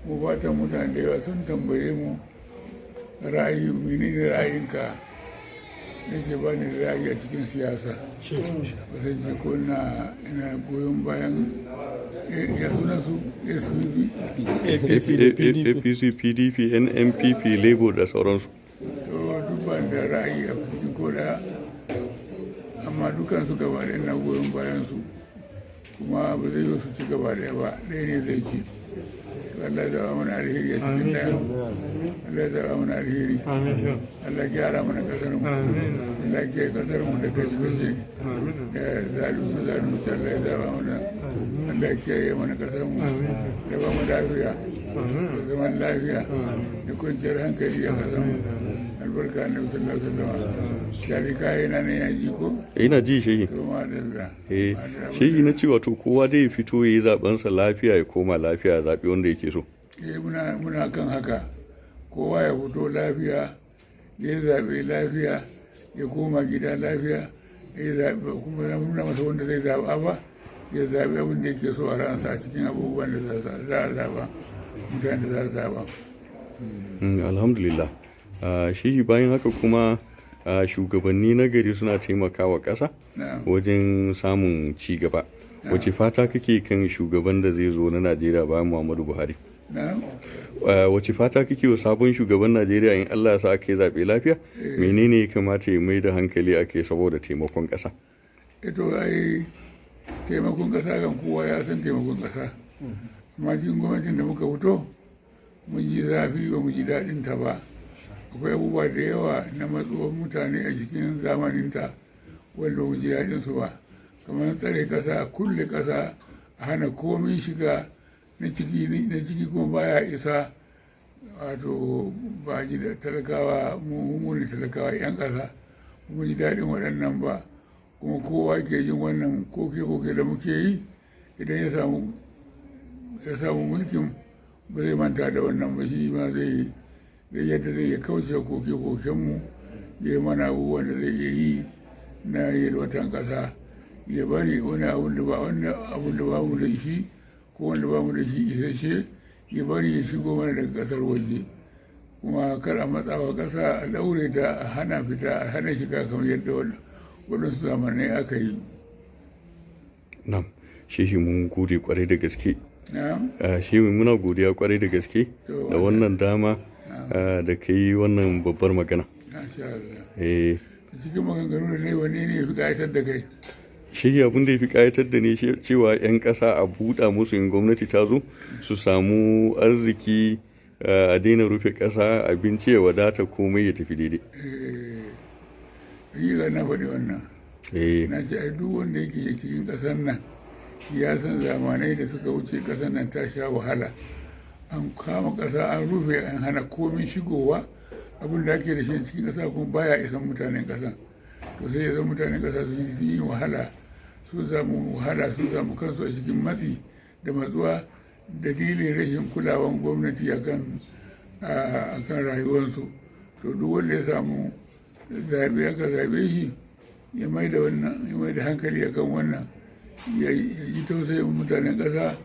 mu fatan mutane da yawa sun tambaye mu ra'ayi menene ra'ayinka na ce ba ni da ra'ayi a cikin siyasa ba sai ce ko ina goyon bayan ya suna su apc pdp nnpp labour da sauransu. to duk ba da ra'ayi a cikin koda amma dukan su gaba da ina goyon bayan su kuma ba zai yi su ci gaba da ba ɗaya ne zai ci. Allah ya zaba mana alheri a cikin daya. Allah ya zaba mana alheri. Allah ya gyara mana kasar mu. Allah ya kiyaye kasar mu da kashe da zalunci Allah ya zaba mana. Allah ya kiyaye mana kasar mu da ba mu lafiya da zaman lafiya da kwanciyar hankali a kasar mu. Albarka annabi sallallahu alaihi wasallam. Shari kai na ne ya ji ko? Ina ji shehi. To madalla. Shehi na cewa to kowa dai fito yayi zaben sa lafiya ya koma lafiya zabi wanda yake so. Muna kan haka kowa ya fito lafiya ya zaɓe lafiya ya koma gida lafiya ya zaɓe kuma ya nuna masa wanda zai zaɓa ba ya zaɓe abin da yake so a ransa a cikin abubuwan da za a zaɓa mutane da za a zaɓa. Alhamdulillah. Shi bayan haka kuma shugabanni na gari suna taimakawa ƙasa wajen samun ci gaba. Wace fata kake kan shugaban da zai zo na Najeriya bayan Muhammadu Buhari? Wace fata kake wa sabon shugaban Najeriya in Allah ya sa aka yi zaɓe lafiya? Menene ya kamata ya mai da hankali ake saboda taimakon ƙasa? Ito ai taimakon ƙasa kan kowa ya san taimakon ƙasa. Amma cikin gwamnatin da muka fito mun ji zafi ba mu ji daɗin ta ba. Akwai abubuwa da yawa na matsuwar mutane a cikin zamaninta wanda mu ji daɗin su ba. Kamar tsare ƙasa, kulle ƙasa, a hana komai shiga na ciki kuma baya isa, wato ba ji da talakawa mummuni talakawa 'yan ƙasa mu ji daɗin waɗannan ba. Kuma kowa ke jin wannan koke-koke da muke yi idan ya samu mulkin ba zai manta da wannan ba, shi ma zai yadda zai ya kauce koke-kokenmu ya yi mana abubuwan da zai iya yi na yalwatan ƙasa. Ya bari wani abun da ba mu da shi ko wanda ba mu da shi isasshe ya bari ya shigo mana daga kasar waje, kuma kar a matsawa ƙasa a daure ta a hana fita a hana shiga kamar yadda waɗansu zamanai aka yi. Na'am, shehi mun gode kwarai da gaske. Shehi muna godiya kwarai da gaske da wannan dama da ka yi wannan babbar magana. Cikin maganganu da ne wanne ne ya fi ƙayatar da kai? Shi abin da ya fi ƙayatar da ne cewa 'yan ƙasa a buɗa musu in gwamnati ta zo su samu arziki, a daina rufe ƙasa, abinci ya wadata, komai ya tafi daidai. Yi na faɗi wannan. Na ce ai duk wanda yake cikin ƙasar nan ya san zamanai da suka wuce ƙasar nan ta sha wahala. An kama ƙasa an rufe an hana komai shigowa, abin da ake da shi cikin ƙasa kuma baya isan mutanen ƙasan. To sai ya zama mutanen ƙasa su yi wahala, sun samu wahala, sun samu kansu a cikin matsi da matsuwa dalilin rashin kulawan gwamnati akan rayuwarsu. To duk wanda ya samu zaɓe aka zaɓe shi ya mai da hankali akan wannan, ya yi tausayin mutanen ƙasa.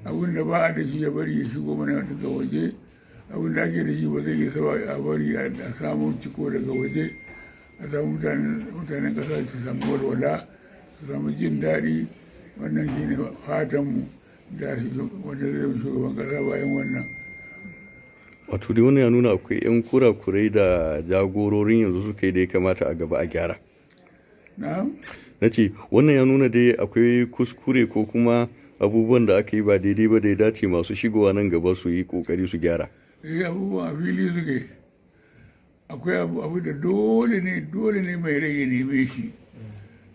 Abin da ba a da shi ya bari ya shigo mana daga waje, abin da ake da shi ba zai yi sawa a bari a samu ciko daga waje, a samu mutanen ƙasa su samu walwala, su samu jin daɗi. Wannan shi ne fatanmu da wanda zai shugaban ƙasa bayan wannan. Wato dai wannan ya nuna akwai 'yan kurakurai da jagororin yanzu suka yi da ya kamata a gaba a gyara. Na ce wannan ya nuna dai akwai kuskure ko kuma abubuwan da aka yi ba daidai ba da ya dace masu shigowa nan gaba su yi kokari su gyara. Abubuwan a fili suke. Akwai abu da dole ne mai rai ya neme shi.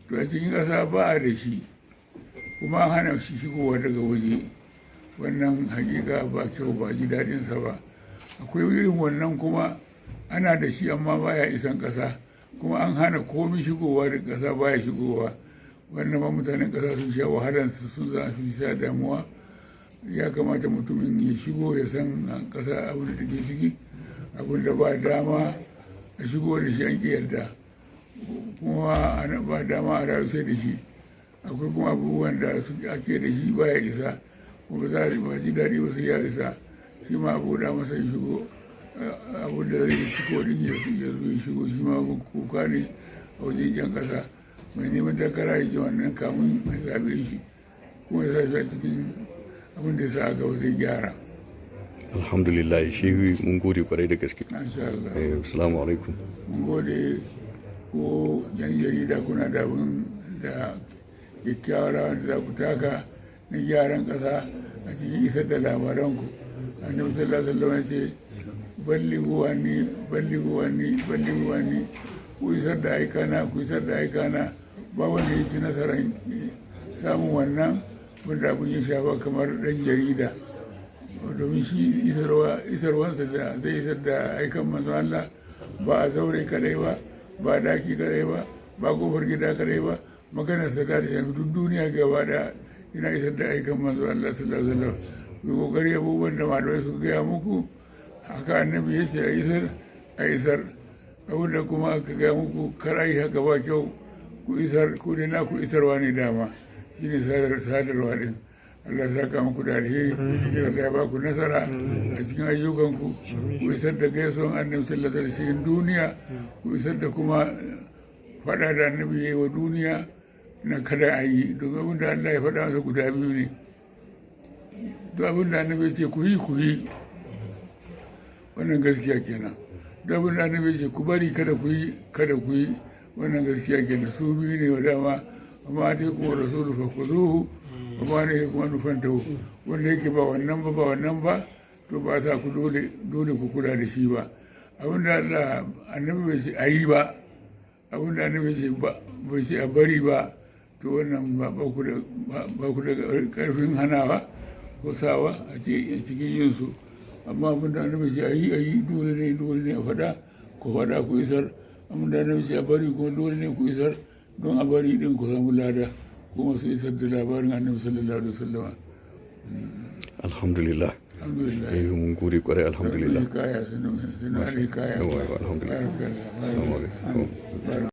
To a cikin ƙasa ba a da shi, kuma hana shi shigowa daga waje. Wannan hakika ba kyau, ba ji daɗinsa ba. Akwai irin wannan kuma ana da shi amma baya isan ƙasa, kuma an hana komi shigowa da ƙasa baya shigowa. Wannan ma mutanen ƙasa sun sha wahalansu, sun sha damuwa. Ya kamata mutumin ya shigo ya san ƙasa abin da take ciki, abin da ba dama a shigo da shi an ƙi yarda, kuma ba dama a rayu sai da shi. Akwai kuma abubuwan da ake da shi baya isa, kuma za a ba ji daɗi ba sai ya isa shi ma abu da masa ya shigo abu da zai ciko din ya zo ya shigo shi ma kuka ne a wajen yan ƙasa mai neman takara ya ji wannan kamun mai zaɓe shi kuma ya sa shi a cikin abin da ya sa a gaba zai gyara. Alhamdulillah shi mun gode kwarai da gaske. Assalamu alaikum. Mun gode ko yan jarida kuna da abin da kyakkyawar rawa da za ku taka na gyaran ƙasa a cikin isar da labaranku. Annabi sallallahu alaihi wasallam ya ce ballighu anni ku isar da aikana ba wanda ya ci nasarar samun wannan wanda abin ya shafa kamar ɗan jarida domin shi isarwansa da zai isar da aikan manzo Allah ba a zaure kadai ba daki kadai ba kofar gida kadai ba maganar sa da shafi duk duniya gaba da ina isar da aikan manzo Allah sallallahu alaihi wasallam ku kokari abubuwan da malamai su gaya muku haka annabi ya ce a isar abin da kuma aka gaya muku kar a yi haka ba kyau ku isar ku ne na ku isarwa ne dama shine sadarwa din Allah ya saka muku da alheri Allah ya ba ku nasara a cikin ayyukanku ku isar da gaisuwan annabi sallallahu alaihi wasallam duniya ku isar da kuma faɗa da annabi yayi wa duniya na kada a yi don abin da Allah ya faɗa masa guda biyu ne duk abin da annabi ya ce ku yi wannan gaskiya kenan duk abin da annabi ya ce ku bari kada ku yi wannan gaskiya kenan su biyu ne wa dama amma ta kuma rasulu fa kuzuhu amma ne kuma nufantahu wanda yake ba wannan ba to ba sa ku dole ku kula da shi ba abin da Allah annabi bai ce a yi ba abin da annabi bai ce a bari ba to wannan ba ku da karfin hanawa ko sawa a cikin yin su amma abin da annabi ce a yi dole ne a faɗa ku isar abin da annabi ce a bari kuma dole ne ku isar don a bari din ku samu lada kuma su isar da labarin annabi sallallahu alaihi wasallam. Alhamdulillah. Mun gode kwarai alhamdulillah. Alhamdulillah.